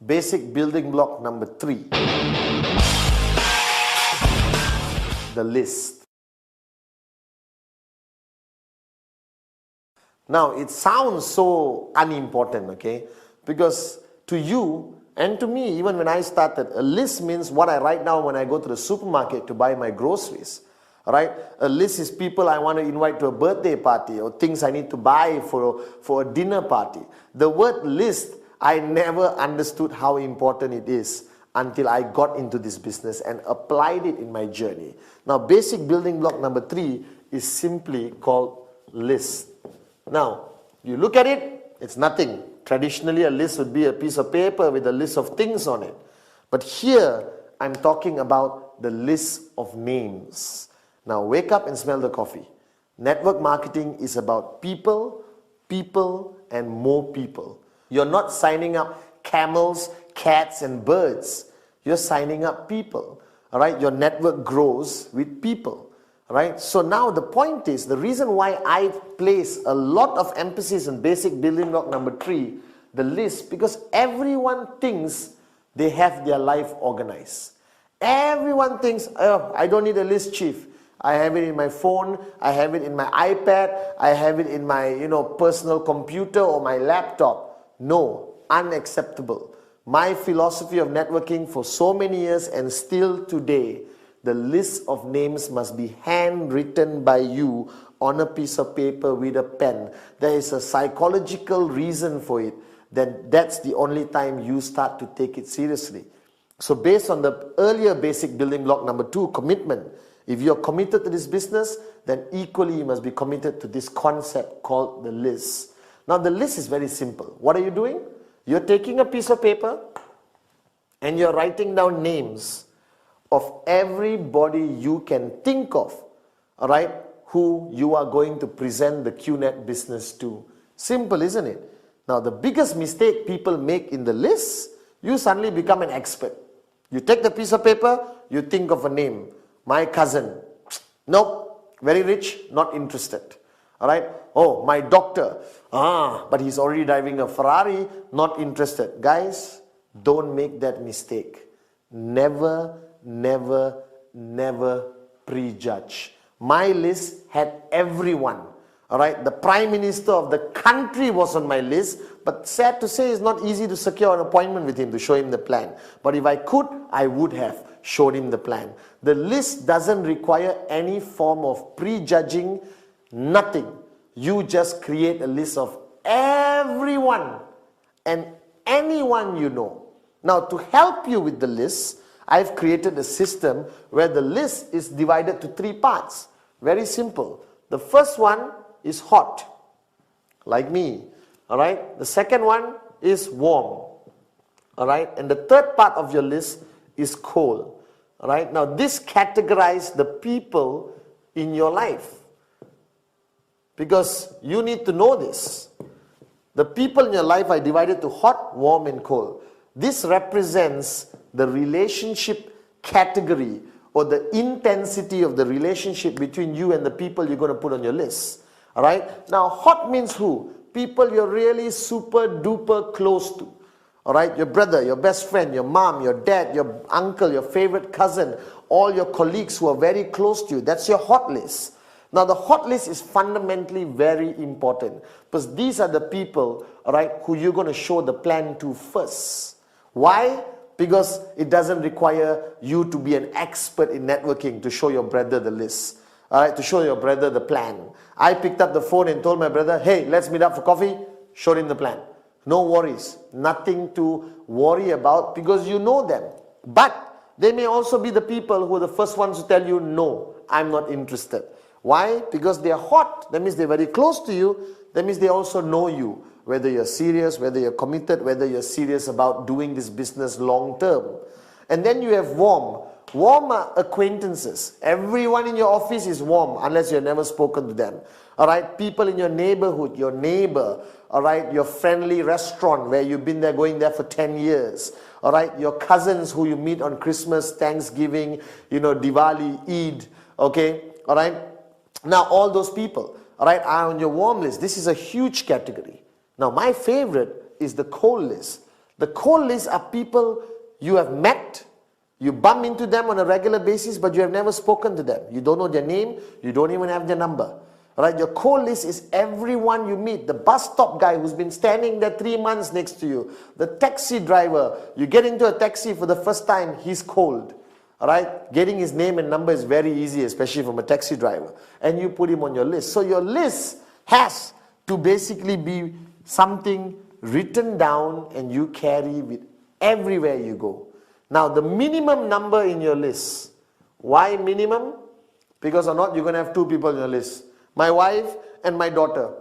basic building block number 3, the list. Now, it sounds so unimportant, okay? Because to you and to me, even when I started, a list means what I write down when I go to the supermarket to buy my groceries. Right? A list is people I want to invite to a birthday party or things I need to buy for a dinner party. The word list, I never understood how important it is until I got into this business and applied it in my journey. Now, basic building block number 3 is simply called list. Now, you look at it, it's nothing. Traditionally, a list would be a piece of paper with a list of things on it. But here, I'm talking about the list of names. Now, wake up and smell the coffee. Network marketing is about people, and more people. You're not signing up camels, cats, and birds. You're signing up people. All right? Your network grows with people. All right? So now the point is, the reason why I place a lot of emphasis on basic building block number 3, the list, because everyone thinks they have their life organized. Everyone thinks, oh, I don't need a list, chief. I have it in my phone, I have it in my iPad, I have it in my personal computer or my laptop. No, unacceptable. My philosophy of networking for so many years and still today, the list of names must be handwritten by you on a piece of paper with a pen. There is a psychological reason for it. That's the only time you start to take it seriously. So based on the earlier basic building block number 2, commitment, if you're committed to this business, then equally you must be committed to this concept called the list. Now the list is very simple. What are you doing? You're taking a piece of paper and you're writing down names of everybody you can think of, all right, who you are going to present the QNet business to. Simple, isn't it? Now the biggest mistake people make in the list, you suddenly become an expert. You take the piece of paper, you think of a name. My cousin, nope, very rich, not interested. All right. Oh, my doctor, but he's already driving a Ferrari, not interested. Guys, don't make that mistake. Never, never, never prejudge. My list had everyone. All right. The Prime Minister of the country was on my list, but sad to say, it's not easy to secure an appointment with him to show him the plan. But if I could, I would have showed him the plan. The list doesn't require any form of prejudging, nothing. You just create a list of everyone and anyone you know. Now, to help you with the list, I've created a system where the list is divided to 3 parts. Very simple. The first one is hot, like me. All right. The second one is warm. All right. And the third part of your list is cold. All right. Now, this categorizes the people in your life, because you need to know this. The people in your life are divided to hot, warm, and cold. This represents the relationship category or the intensity of the relationship between you and the people you're going to put on your list. All right. Now, hot means who? People you're really super duper close to. All right, your brother, your best friend, your mom, your dad, your uncle, your favorite cousin, all your colleagues who are very close to you. That's your hot list. Now, the hot list is fundamentally very important, because these are the people, all right, who you're going to show the plan to first. Why? Because it doesn't require you to be an expert in networking to show your brother the list. All right, to show your brother the plan. I picked up the phone and told my brother, hey, let's meet up for coffee. Showed him the plan. No worries. Nothing to worry about, because you know them. But they may also be the people who are the first ones to tell you, no, I'm not interested. Why? Because they are hot. That means they're very close to you. That means they also know you. Whether you're serious, whether you're committed, whether you're serious about doing this business long term. And then you have warm. Warm are acquaintances. Everyone in your office is warm unless you've never spoken to them. All right, people in your neighborhood, your neighbor, all right, your friendly restaurant where you've been there, going there for 10 years. All right, your cousins who you meet on Christmas, Thanksgiving, Diwali, Eid. Okay, all right. Now all those people, all right, are on your warm list. This is a huge category. Now my favorite is the cold list. The cold list are people you have met, you bump into them on a regular basis, but you have never spoken to them. You don't know their name, you don't even have their number. Right? Your cold list is everyone you meet. The bus stop guy who's been standing there 3 months next to you. The taxi driver, you get into a taxi for the first time, he's cold. Alright? Getting his name and number is very easy, especially from a taxi driver. And you put him on your list. So your list has to basically be something written down and you carry with everywhere you go. Now the minimum number in your list. Why minimum? Because or not, you're going to have 2 people on your list. My wife and my daughter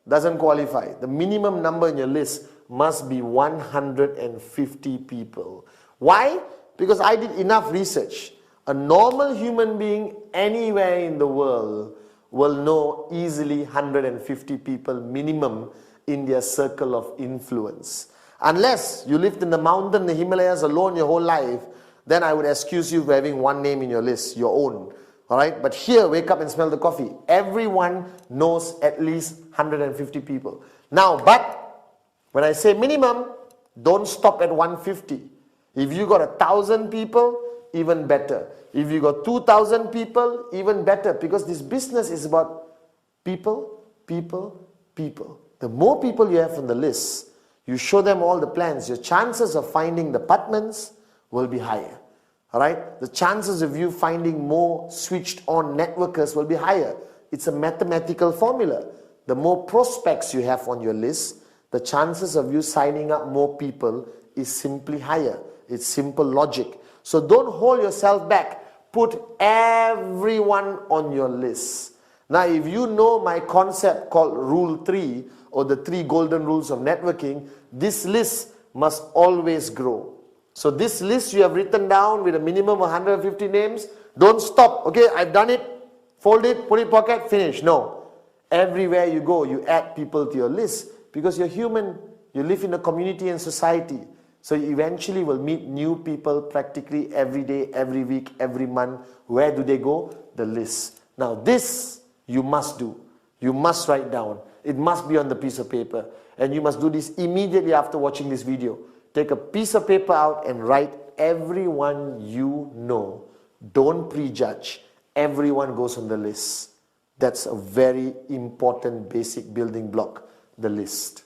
doesn't qualify. The minimum number in your list must be 150 people. Why? Because I did enough research. A normal human being anywhere in the world will know easily 150 people minimum in their circle of influence. Unless you lived in the mountain, the Himalayas alone your whole life, then I would excuse you for having one name in your list, your own. Alright, but here, wake up and smell the coffee. Everyone knows at least 150 people. Now, but when I say minimum, don't stop at 150. If you got 1,000 people, even better. If you got 2,000 people, even better. Because this business is about people, people, people. The more people you have on the list, you show them all the plans, your chances of finding the apartments will be higher. Alright? The chances of you finding more switched on networkers will be higher. It's a mathematical formula. The more prospects you have on your list, the chances of you signing up more people is simply higher. It's simple logic. So don't hold yourself back. Put everyone on your list. Now, if you know my concept called Rule 3 or the 3 golden rules of networking, this list must always grow. So this list you have written down with a minimum of 150 names, don't stop. Okay, I've done it, fold it, put it in pocket, finish. No. Everywhere you go, you add people to your list because you're human. You live in a community and society. So you eventually will meet new people practically every day, every week, every month. Where do they go? The list. Now this you must do. You must write down. It must be on the piece of paper. And you must do this immediately after watching this video. Take a piece of paper out and write everyone you know. Don't prejudge. Everyone goes on the list. That's a very important basic building block, the list.